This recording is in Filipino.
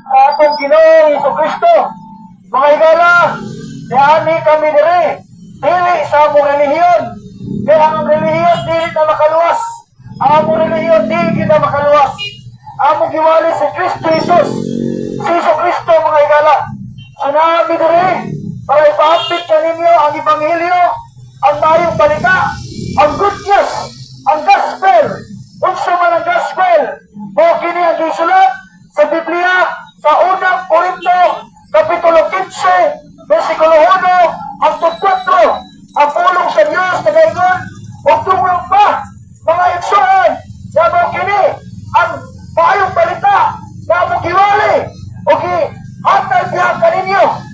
atong Ginoong Jesucristo. Mga higala, niani kami diri, dili sa among relihiyon. Kaya ang relihiyon dili na makaluwas. Ang among relihiyon dili na makaluwas. Among giwali si Kristo Jesus. Si Jesucristo, mga higala. Sunami diri, para ipahapit na ninyo ang Ebanghelyo, ang mayong balita, ang good news, ang gospel. Unsa man ang gospel, mo kini ang gisulat sa Biblia sa unang Korinto, Kapitulo 15, versikulo 1 hangtod 4. Ang pulong sa Diyos na gaygon, ug tumulong pa, mga igsoon, sa mo kini ang mayong balita na mo giwali, o gihatag niya kaninyo